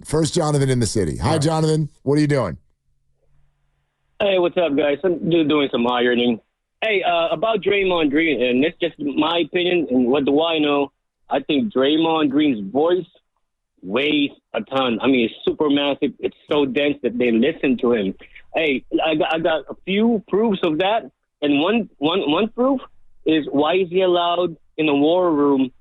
First Jonathan in the city. Hi, Jonathan. What are you doing? Hey, what's up, guys? I'm doing some ironing. Hey, about Draymond Green, and it's just my opinion, and what do I know? I think Draymond Green's voice weighs a ton. I mean, it's super massive. It's so dense that they listen to him. Hey, I got a few proofs of that, and one proof is why is he allowed in the war room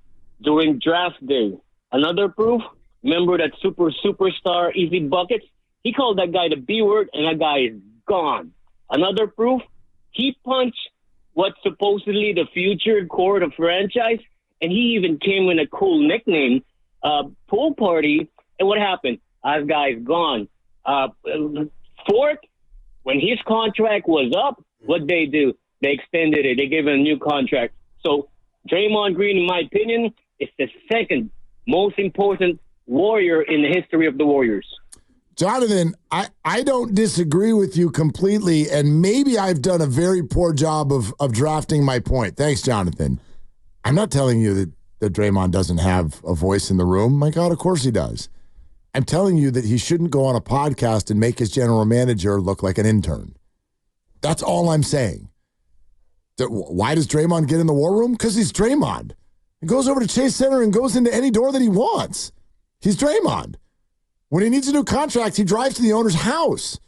during draft day? Another proof, remember that superstar Easy Buckets? He called that guy the B word, and that guy is gone. Another proof, he punched what's supposedly the future core of the franchise, and he even came with a cool nickname, pool party. And what happened? That guy's gone. Fourth, when his contract was up, what they do? They extended it. They gave him a new contract. So Draymond Green, in my opinion, is the second most important warrior in the history of the Warriors. Jonathan, I don't disagree with you completely, and maybe I've done a very poor job of drafting my point. Thanks, Jonathan. I'm not telling you that Draymond doesn't have a voice in the room. My God, of course he does. I'm telling you that he shouldn't go on a podcast and make his general manager look like an intern. That's all I'm saying. Why does Draymond get in the war room? Because he's Draymond. He goes over to Chase Center and goes into any door that he wants. He's Draymond. When he needs a new contract, he drives to the owner's house.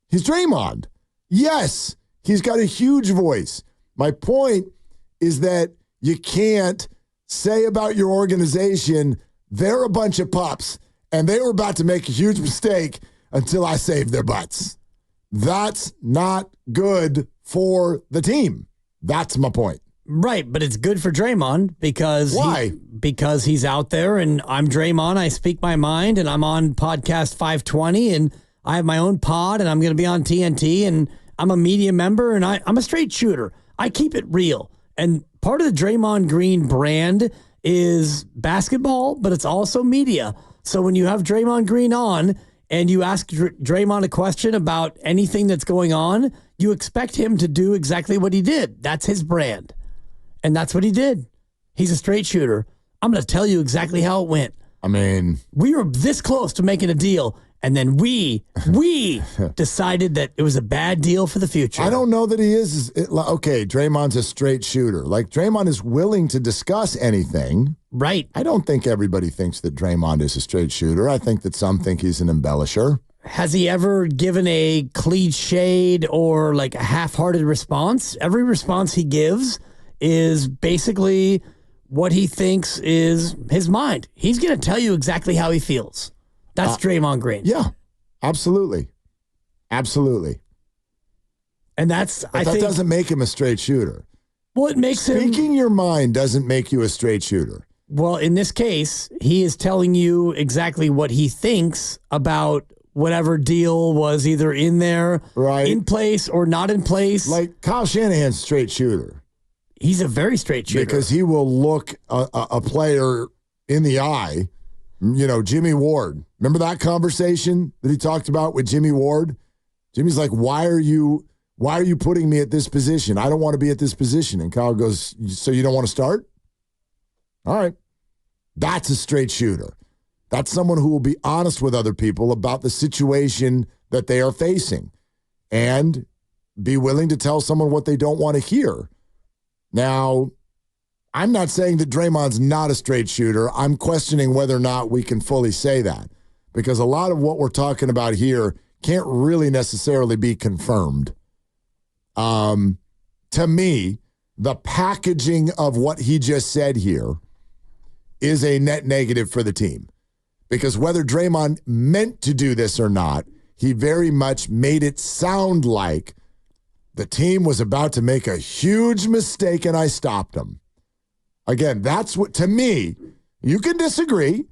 He's Draymond. Yes, he's got a huge voice. My point is that you can't say about your organization, they're a bunch of pups, and they were about to make a huge mistake until I saved their butts. That's not good for the team. That's my point. Right, but it's good for Draymond because why? Because he's out there, and I'm Draymond. I speak my mind, and I'm on podcast 520, and I have my own pod, and I'm going to be on TNT, and I'm a media member, and I'm a straight shooter. I keep it real, and part of the Draymond Green brand is basketball, but it's also media. So when you have Draymond Green on, and you ask Draymond a question about anything that's going on, you expect him to do exactly what he did. That's his brand. And that's what he did. He's a straight shooter. I'm going to tell you exactly how it went. I mean, we were this close to making a deal, and then we decided that it was a bad deal for the future. I don't know that he is. Okay, Draymond's a straight shooter. Like, Draymond is willing to discuss anything. Right. I don't think everybody thinks that Draymond is a straight shooter. I think that some think he's an embellisher. Has he ever given a cliched or like a half-hearted response? Every response he gives is basically what he thinks is his mind. He's going to tell you exactly how he feels. That's Draymond Green. Yeah, absolutely. Absolutely. And I think that doesn't make him a straight shooter. Well, it makes Speaking your mind doesn't make you a straight shooter. Well, in this case, he is telling you exactly what he thinks about whatever deal was either in there, right, in place or not in place. Like Kyle Shanahan's a straight shooter. He's a very straight shooter. Because he will look a player in the eye. You know, Jimmy Ward. Remember that conversation that he talked about with Jimmy Ward? Jimmy's like, why are you putting me at this position? I don't want to be at this position. And Kyle goes, so you don't want to start? All right. That's a straight shooter. That's someone who will be honest with other people about the situation that they are facing and be willing to tell someone what they don't want to hear. Now, I'm not saying that Draymond's not a straight shooter. I'm questioning whether or not we can fully say that, because a lot of what we're talking about here can't really necessarily be confirmed. To me, the packaging of what he just said here is a net negative for the team, because whether Draymond meant to do this or not, he very much made it sound like the team was about to make a huge mistake and I stopped them. Again, that's what, to me, you can disagree,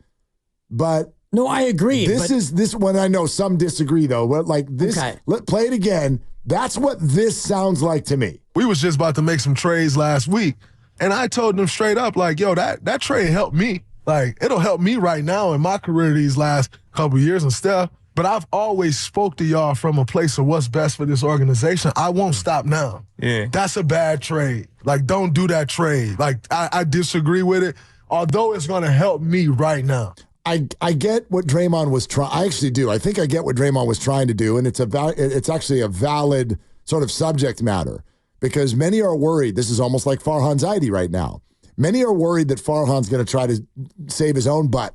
but no, I agree. This one, I know some disagree though, but like this, okay. Play it again. That's what this sounds like to me. We was just about to make some trades last week, and I told them straight up, like, yo, that trade helped me. Like, it'll help me right now in my career these last couple years and stuff. But I've always spoke to y'all from a place of what's best for this organization. I won't stop now. Yeah. That's a bad trade. Like, don't do that trade. Like, I disagree with it, although it's going to help me right now. I get what Draymond was trying. I actually do. I think I get what Draymond was trying to do, and it's actually a valid sort of subject matter because many are worried. This is almost like Farhan's ID right now. Many are worried that Farhan's going to try to save his own butt,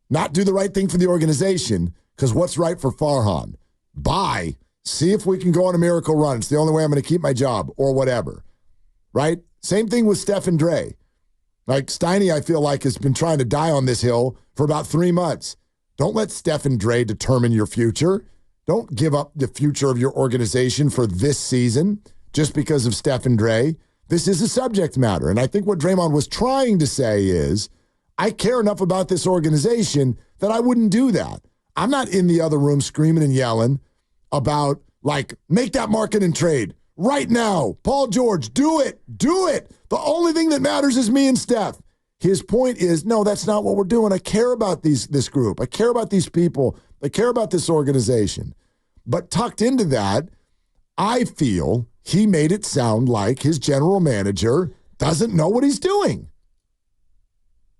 not do the right thing for the organization because what's right for Farhan? Bye. See if we can go on a miracle run. It's the only way I'm going to keep my job or whatever, right? Same thing with Steph and Dre. Like Steiny, I feel like, has been trying to die on this hill for about 3 months. Don't let Steph and Dre determine your future. Don't give up the future of your organization for this season just because of Steph and Dre. This is a subject matter. And I think what Draymond was trying to say is, I care enough about this organization that I wouldn't do that. I'm not in the other room screaming and yelling about, like, make that marketing trade right now. Paul George, do it. Do it. The only thing that matters is me and Steph. His point is, no, that's not what we're doing. I care about this group. I care about these people. I care about this organization. But tucked into that, I feel he made it sound like his general manager doesn't know what he's doing.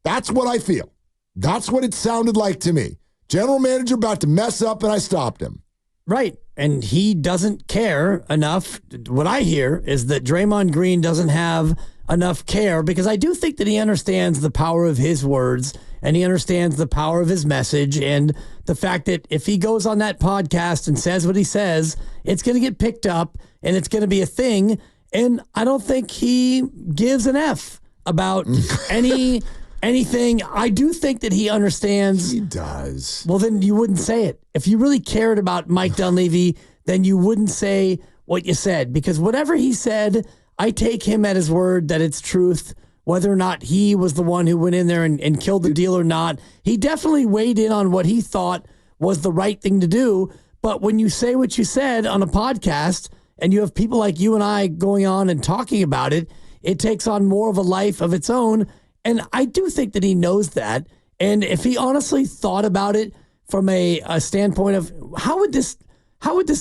That's what I feel. That's what it sounded like to me. General manager about to mess up, and I stopped him. Right. And he doesn't care enough. What I hear is that Draymond Green doesn't have enough care because I do think that he understands the power of his words and he understands the power of his message and the fact that if he goes on that podcast and says what he says, it's going to get picked up and it's going to be a thing. And I don't think he gives an F about anything. I do think that he understands. He does. Well, then you wouldn't say it. If you really cared about Mike Dunleavy, then you wouldn't say what you said because whatever he said, I take him at his word that it's truth, whether or not he was the one who went in there and killed the deal or not. He definitely weighed in on what he thought was the right thing to do. But when you say what you said on a podcast and you have people like you and I going on and talking about it, it takes on more of a life of its own. And I do think that he knows that. And if he honestly thought about it from a standpoint of how would this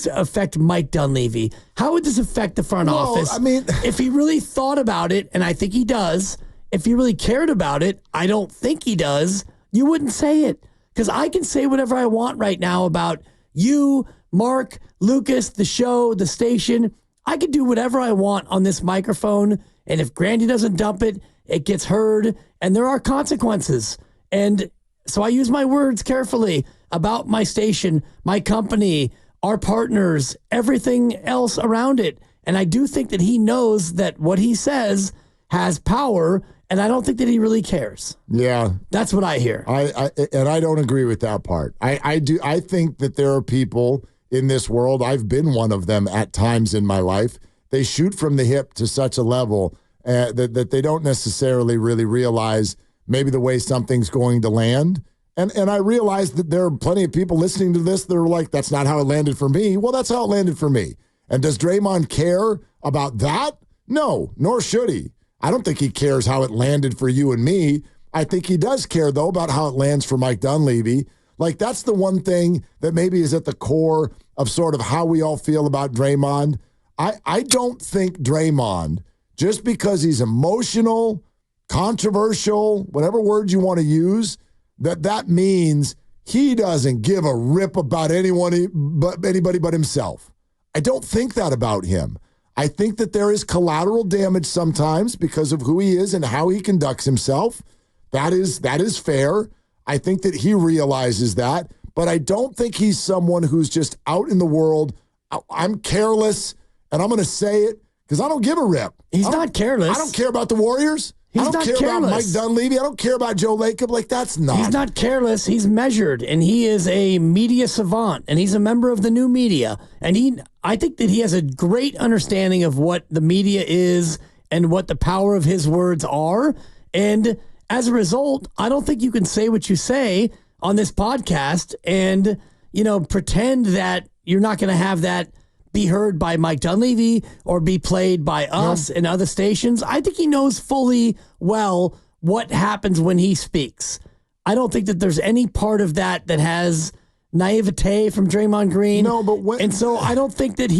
affect Mike Dunleavy? How would this affect the front office? I mean, if he really thought about it, and I think he does, if he really cared about it, I don't think he does, you wouldn't say it. Because I can say whatever I want right now about you, Mark, Lucas, the show, the station. I can do whatever I want on this microphone. And if Grandy doesn't dump it, it gets heard, and there are consequences. And so I use my words carefully about my station, my company, our partners, everything else around it. And I do think that he knows that what he says has power, and I don't think that he really cares. Yeah. That's what I hear. I don't agree with that part. I think that there are people in this world, I've been one of them at times in my life, they shoot from the hip to such a level that they don't necessarily really realize maybe the way something's going to land. And I realize that there are plenty of people listening to this that are like, that's not how it landed for me. Well, that's how it landed for me. And does Draymond care about that? No, nor should he. I don't think he cares how it landed for you and me. I think he does care, though, about how it lands for Mike Dunleavy. Like, that's the one thing that maybe is at the core of sort of how we all feel about Draymond. I don't think Draymond, just because he's emotional, controversial, whatever word you want to use, that means he doesn't give a rip about anybody but himself. I don't think that about him. I think that there is collateral damage sometimes because of who he is and how he conducts himself. That is fair. I think that he realizes that, but I don't think he's someone who's just out in the world. I'm careless, and I'm going to say it because I don't give a rip. He's not careless. I don't care about the Warriors. I don't care about Mike Dunleavy. I don't care about Joe Lacob. Like, that's not. He's not careless. He's measured, and he is a media savant, and he's a member of the new media. And I think that he has a great understanding of what the media is and what the power of his words are. And as a result, I don't think you can say what you say on this podcast and, pretend that you're not going to have that be heard by Mike Dunleavy or be played by us and other stations. I think he knows fully well what happens when he speaks. I don't think that there's any part of that has naivete from Draymond Green. No, but and so I don't think that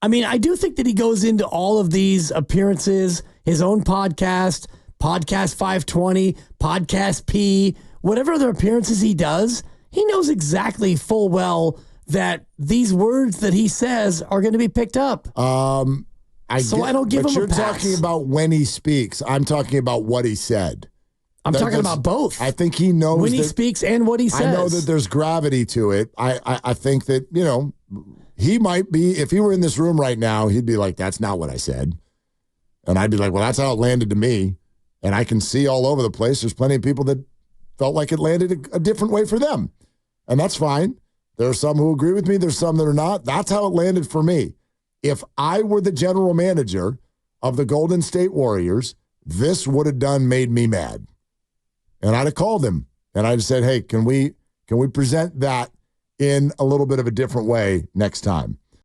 I do think that he goes into all of these appearances, his own podcast 520, Podcast P, whatever other appearances he does, he knows exactly full well that these words that he says are going to be picked up. I don't give him a pass. But you're talking about when he speaks. I'm talking about what he said. I'm talking about both. I think he knows when he speaks and what he says. I know that there's gravity to it. I think that, he might be, if he were in this room right now, he'd be like, that's not what I said. And I'd be like, well, that's how it landed to me. And I can see all over the place, there's plenty of people that felt like it landed a different way for them. And that's fine. There are some who agree with me. There's some that are not. That's how it landed for me. If I were the general manager of the Golden State Warriors, this would have made me mad. And I'd have called him and I'd have said, hey, can we present that in a little bit of a different way next time?